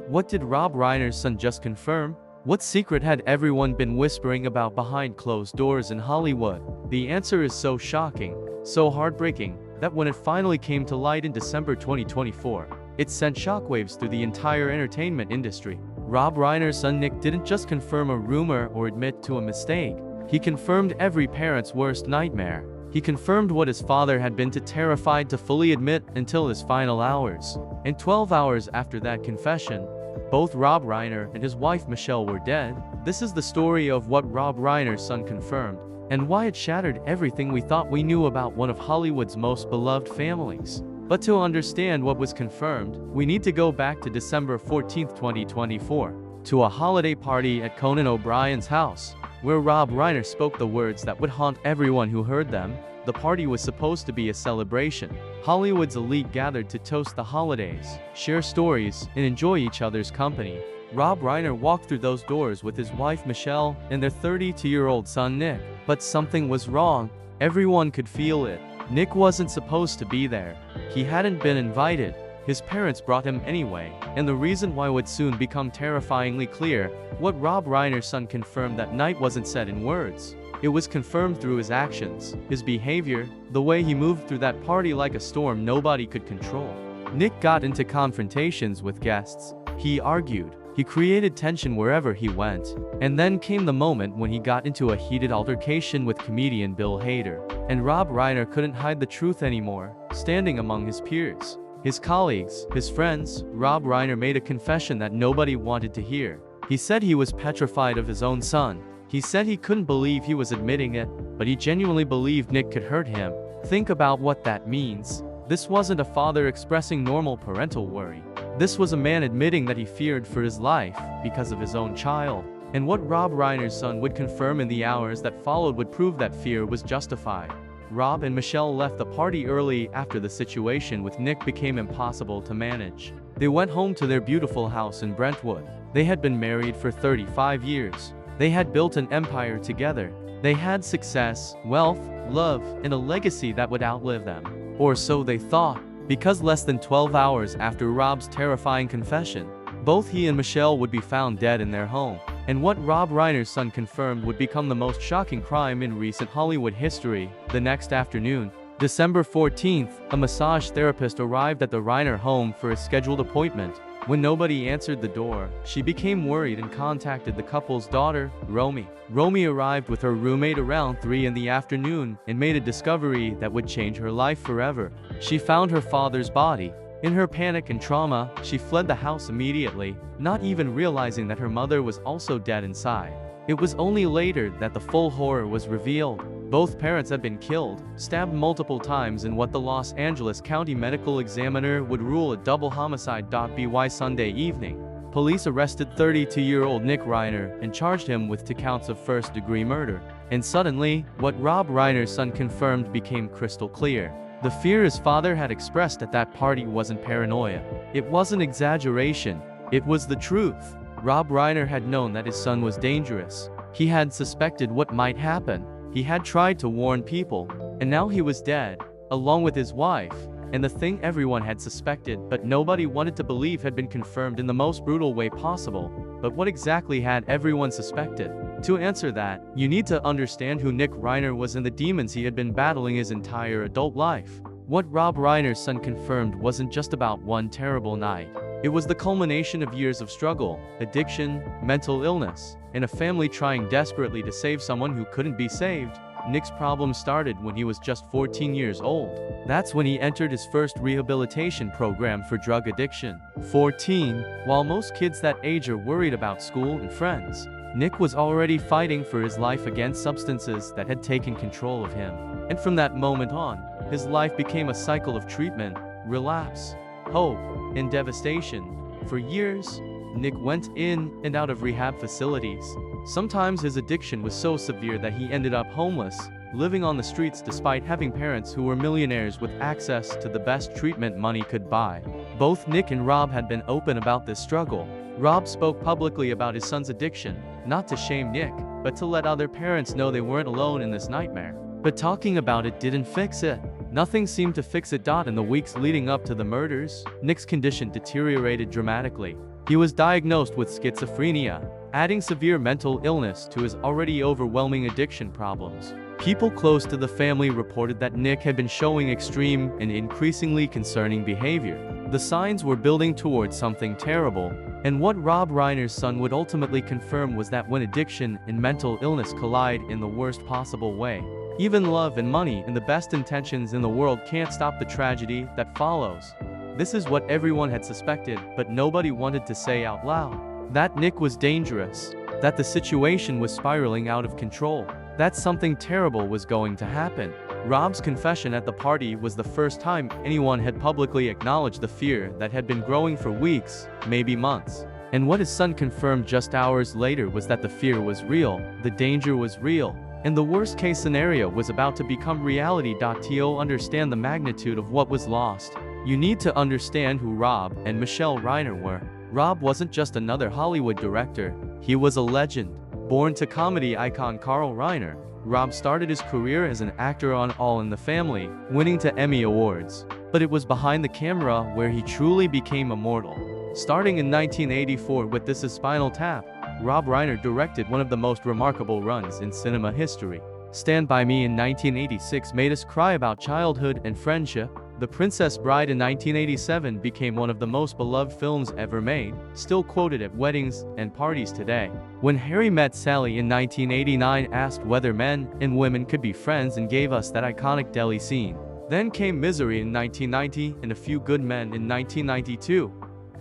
What did Rob Reiner's son just confirm? What secret had everyone been whispering about behind closed doors in Hollywood? The answer is so shocking, so heartbreaking, that when it finally came to light in December 2024, it sent shockwaves through the entire entertainment industry. Rob Reiner's son Nick didn't just confirm a rumor or admit to a mistake. He confirmed every parent's worst nightmare. He confirmed what his father had been too terrified to fully admit until his final hours. And 12 hours after that confession, both Rob Reiner and his wife Michelle were dead. This is the story of what Rob Reiner's son confirmed, and why it shattered everything we thought we knew about one of Hollywood's most beloved families. But to understand what was confirmed, we need to go back to December 14, 2024, to a holiday party at Conan O'Brien's house, where Rob Reiner spoke the words that would haunt everyone who heard them. The party was supposed to be a celebration. Hollywood's elite gathered to toast the holidays, share stories, and enjoy each other's company. Rob Reiner walked through those doors with his wife Michelle and their 32-year-old son Nick. But something was wrong. Everyone could feel it. Nick wasn't supposed to be there. He hadn't been invited. His parents brought him anyway, and the reason why would soon become terrifyingly clear. What Rob Reiner's son confirmed that night wasn't said in words. It was confirmed through his actions, his behavior, the way he moved through that party like a storm nobody could control. Nick got into confrontations with guests. He argued. He created tension wherever he went. And then came the moment when he got into a heated altercation with comedian Bill Hader. And Rob Reiner couldn't hide the truth anymore, standing among his peers, his colleagues, his friends. Rob Reiner made a confession that nobody wanted to hear. He said he was petrified of his own son. He said he couldn't believe he was admitting it, but he genuinely believed Nick could hurt him. Think about what that means. This wasn't a father expressing normal parental worry. This was a man admitting that he feared for his life because of his own child. And what Rob Reiner's son would confirm in the hours that followed would prove that fear was justified. Rob and Michelle left the party early after the situation with Nick became impossible to manage. They went home to their beautiful house in Brentwood. They had been married for 35 years. They had built an empire together. They had success, wealth, love, and a legacy that would outlive them. Or so they thought, because less than 12 hours after Rob's terrifying confession, both he and Michelle would be found dead in their home. And what Rob Reiner's son confirmed would become the most shocking crime in recent Hollywood history. The next afternoon, December 14th, a massage therapist arrived at the Reiner home for a scheduled appointment. When nobody answered the door, she became worried and contacted the couple's daughter, Romy. Romy arrived with her roommate around 3 in the afternoon and made a discovery that would change her life forever. She found her father's body. In her panic and trauma, she fled the house immediately, not even realizing that her mother was also dead inside. It was only later that the full horror was revealed. Both parents had been killed, stabbed multiple times in what the Los Angeles County Medical Examiner would rule a double homicide. By Sunday evening, police arrested 32-year-old Nick Reiner and charged him with 2 counts of first-degree murder. And suddenly, what Rob Reiner's son confirmed became crystal clear. The fear his father had expressed at that party wasn't paranoia. It wasn't exaggeration. It was the truth. Rob Reiner had known that his son was dangerous. He had suspected what might happen. He had tried to warn people. And now he was dead, along with his wife. And the thing everyone had suspected but nobody wanted to believe had been confirmed in the most brutal way possible. But what exactly had everyone suspected? To answer that, you need to understand who Nick Reiner was and the demons he had been battling his entire adult life. What Rob Reiner's son confirmed wasn't just about one terrible night. It was the culmination of years of struggle, addiction, mental illness, and a family trying desperately to save someone who couldn't be saved. Nick's problem started when he was just 14 years old. That's when he entered his first rehabilitation program for drug addiction. 14, while most kids that age are worried about school and friends, Nick was already fighting for his life against substances that had taken control of him. And from that moment on, his life became a cycle of treatment, relapse, hope, and devastation. For years, Nick went in and out of rehab facilities. Sometimes his addiction was so severe that he ended up homeless, living on the streets despite having parents who were millionaires with access to the best treatment money could buy. Both Nick and Rob had been open about this struggle. Rob spoke publicly about his son's addiction, not to shame Nick, but to let other parents know they weren't alone in this nightmare. But talking about it didn't fix it. Nothing seemed to fix it. In the weeks leading up to the murders, Nick's condition deteriorated dramatically. He was diagnosed with schizophrenia, adding severe mental illness to his already overwhelming addiction problems. People close to the family reported that Nick had been showing extreme and increasingly concerning behavior. The signs were building towards something terrible, and what Rob Reiner's son would ultimately confirm was that when addiction and mental illness collide in the worst possible way, even love and money and the best intentions in the world can't stop the tragedy that follows. This is what everyone had suspected, but nobody wanted to say out loud. That Nick was dangerous, that the situation was spiraling out of control, that something terrible was going to happen. Rob's confession at the party was the first time anyone had publicly acknowledged the fear that had been growing for weeks, maybe months. And what his son confirmed just hours later was that the fear was real, the danger was real, and the worst-case scenario was about to become reality. To understand the magnitude of what was lost, you need to understand who Rob and Michelle Reiner were. Rob wasn't just another Hollywood director, he was a legend. Born to comedy icon Carl Reiner, Rob started his career as an actor on All in the Family, winning 2 Emmy Awards. But it was behind the camera where he truly became immortal. Starting in 1984 with This Is Spinal Tap, Rob Reiner directed one of the most remarkable runs in cinema history. Stand By Me in 1986 made us cry about childhood and friendship. The Princess Bride in 1987 became one of the most beloved films ever made, still quoted at weddings and parties today. When Harry Met Sally in 1989 asked whether men and women could be friends and gave us that iconic deli scene. Then came Misery in 1990 and A Few Good Men in 1992.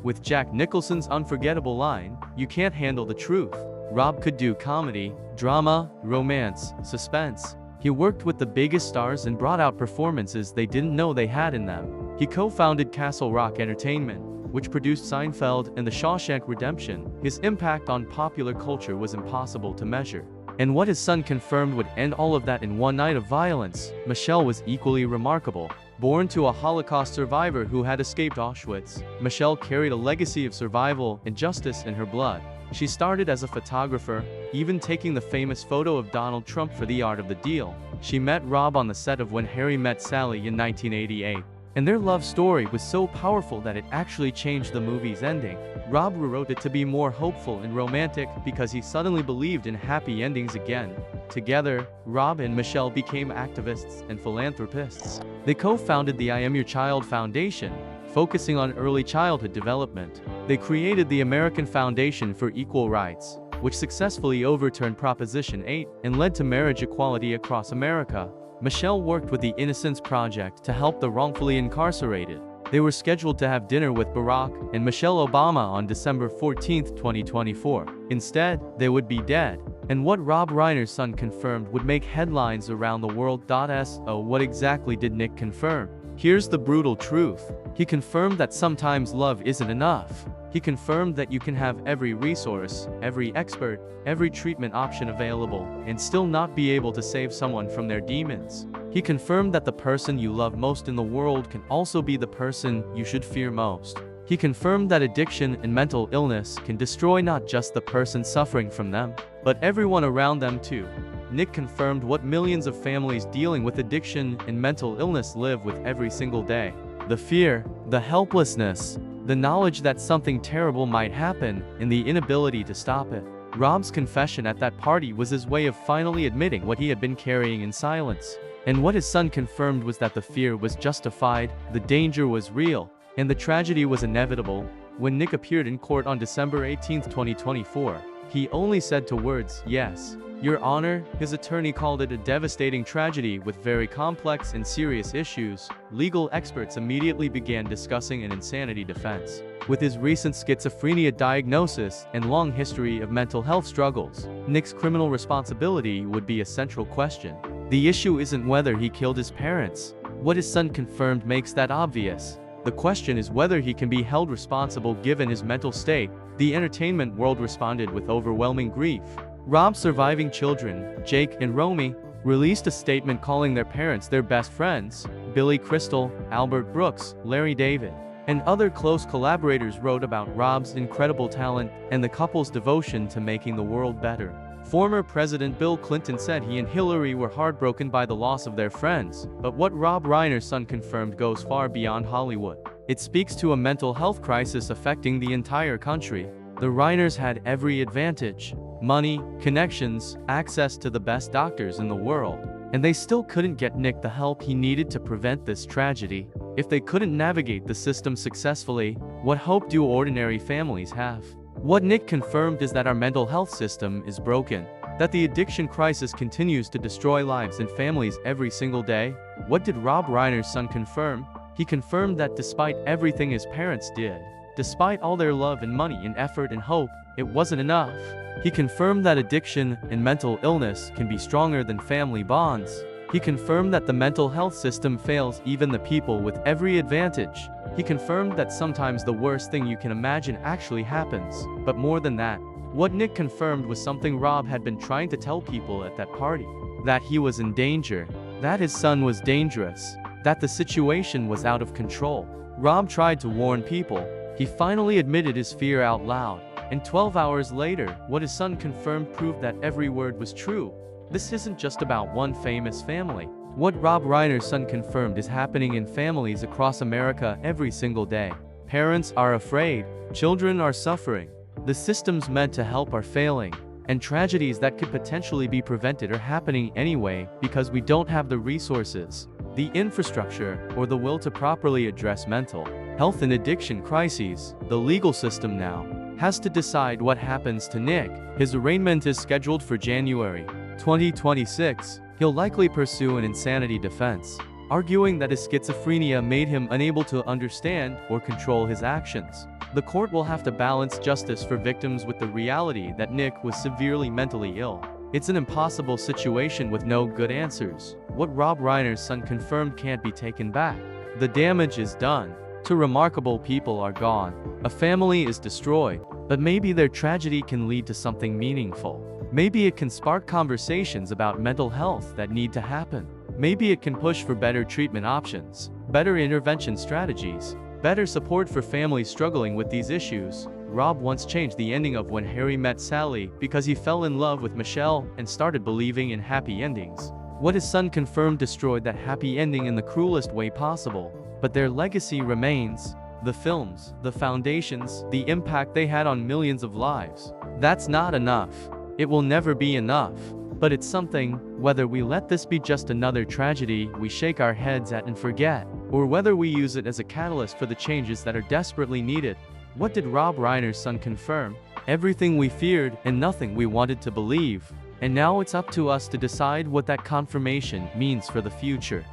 With Jack Nicholson's unforgettable line, "You can't handle the truth." Rob could do comedy, drama, romance, suspense. He worked with the biggest stars and brought out performances they didn't know they had in them. He co-founded Castle Rock Entertainment, which produced Seinfeld and The Shawshank Redemption. His impact on popular culture was impossible to measure. And what his son confirmed would end all of that in one night of violence. Michelle was equally remarkable. Born to a Holocaust survivor who had escaped Auschwitz, Michelle carried a legacy of survival and justice in her blood. She started as a photographer, even taking the famous photo of Donald Trump for The Art of the Deal. She met Rob on the set of When Harry Met Sally in 1988. And their love story was so powerful that it actually changed the movie's ending. Rob rewrote it to be more hopeful and romantic because he suddenly believed in happy endings again. Together, Rob and Michelle became activists and philanthropists. They co-founded the I Am Your Child Foundation, focusing on early childhood development. They created the American Foundation for Equal Rights, which successfully overturned Proposition 8 and led to marriage equality across America. Michelle worked with the Innocence Project to help the wrongfully incarcerated. They were scheduled to have dinner with Barack and Michelle Obama on December 14, 2024. Instead, they would be dead. And what Rob Reiner's son confirmed would make headlines around the world. So what exactly did Nick confirm? Here's the brutal truth. He confirmed that sometimes love isn't enough. He confirmed that you can have every resource, every expert, every treatment option available, and still not be able to save someone from their demons. He confirmed that the person you love most in the world can also be the person you should fear most. He confirmed that addiction and mental illness can destroy not just the person suffering from them, but everyone around them too. Nick confirmed what millions of families dealing with addiction and mental illness live with every single day. The fear, the helplessness, the knowledge that something terrible might happen, and the inability to stop it. Rob's confession at that party was his way of finally admitting what he had been carrying in silence. And what his son confirmed was that the fear was justified, the danger was real, and the tragedy was inevitable. When Nick appeared in court on December 18, 2024, he only said 2 words, "Yes, Your Honor." His attorney called it a devastating tragedy with very complex and serious issues. Legal experts immediately began discussing an insanity defense. With his recent schizophrenia diagnosis and long history of mental health struggles, Nick's criminal responsibility would be a central question. The issue isn't whether he killed his parents. What his son confirmed makes that obvious. The question is whether he can be held responsible given his mental state. The entertainment world responded with overwhelming grief. Rob's surviving children, Jake and Romy, released a statement calling their parents their best friends. Billy Crystal, Albert Brooks, Larry David, and other close collaborators wrote about Rob's incredible talent and the couple's devotion to making the world better. Former President Bill Clinton said he and Hillary were heartbroken by the loss of their friends, but what Rob Reiner's son confirmed goes far beyond Hollywood. It speaks to a mental health crisis affecting the entire country. The Reiners had every advantage: money, connections, access to the best doctors in the world. And they still couldn't get Nick the help he needed to prevent this tragedy. If they couldn't navigate the system successfully, what hope do ordinary families have? What Nick confirmed is that our mental health system is broken, that the addiction crisis continues to destroy lives and families every single day. What did Rob Reiner's son confirm? He confirmed that despite everything his parents did, despite all their love and money and effort and hope, it wasn't enough. He confirmed that addiction and mental illness can be stronger than family bonds. He confirmed that the mental health system fails even the people with every advantage. He confirmed that sometimes the worst thing you can imagine actually happens. But more than that, what Nick confirmed was something Rob had been trying to tell people at that party: that he was in danger, that his son was dangerous, that the situation was out of control. Rob tried to warn people. He finally admitted his fear out loud. And 12 hours later, what his son confirmed proved that every word was true. This isn't just about one famous family. What Rob Reiner's son confirmed is happening in families across America every single day. Parents are afraid, children are suffering, the systems meant to help are failing, and tragedies that could potentially be prevented are happening anyway because we don't have the resources, the infrastructure, or the will to properly address mental health and addiction crises. The legal system now has to decide what happens to Nick. His arraignment is scheduled for January 2026. He'll likely pursue an insanity defense, arguing that his schizophrenia made him unable to understand or control his actions. The court will have to balance justice for victims with the reality that Nick was severely mentally ill. It's an impossible situation with no good answers. What Rob Reiner's son confirmed can't be taken back. The damage is done. Two remarkable people are gone. A family is destroyed. But maybe their tragedy can lead to something meaningful. Maybe it can spark conversations about mental health that need to happen. Maybe it can push for better treatment options, better intervention strategies, better support for families struggling with these issues. Rob once changed the ending of When Harry Met Sally because he fell in love with Michelle and started believing in happy endings. What his son confirmed destroyed that happy ending in the cruelest way possible. But their legacy remains. The films, the foundations, the impact they had on millions of lives. That's not enough. It will never be enough. But it's something, whether we let this be just another tragedy we shake our heads at and forget, or whether we use it as a catalyst for the changes that are desperately needed. What did Rob Reiner's son confirm? Everything we feared and nothing we wanted to believe. And now it's up to us to decide what that confirmation means for the future.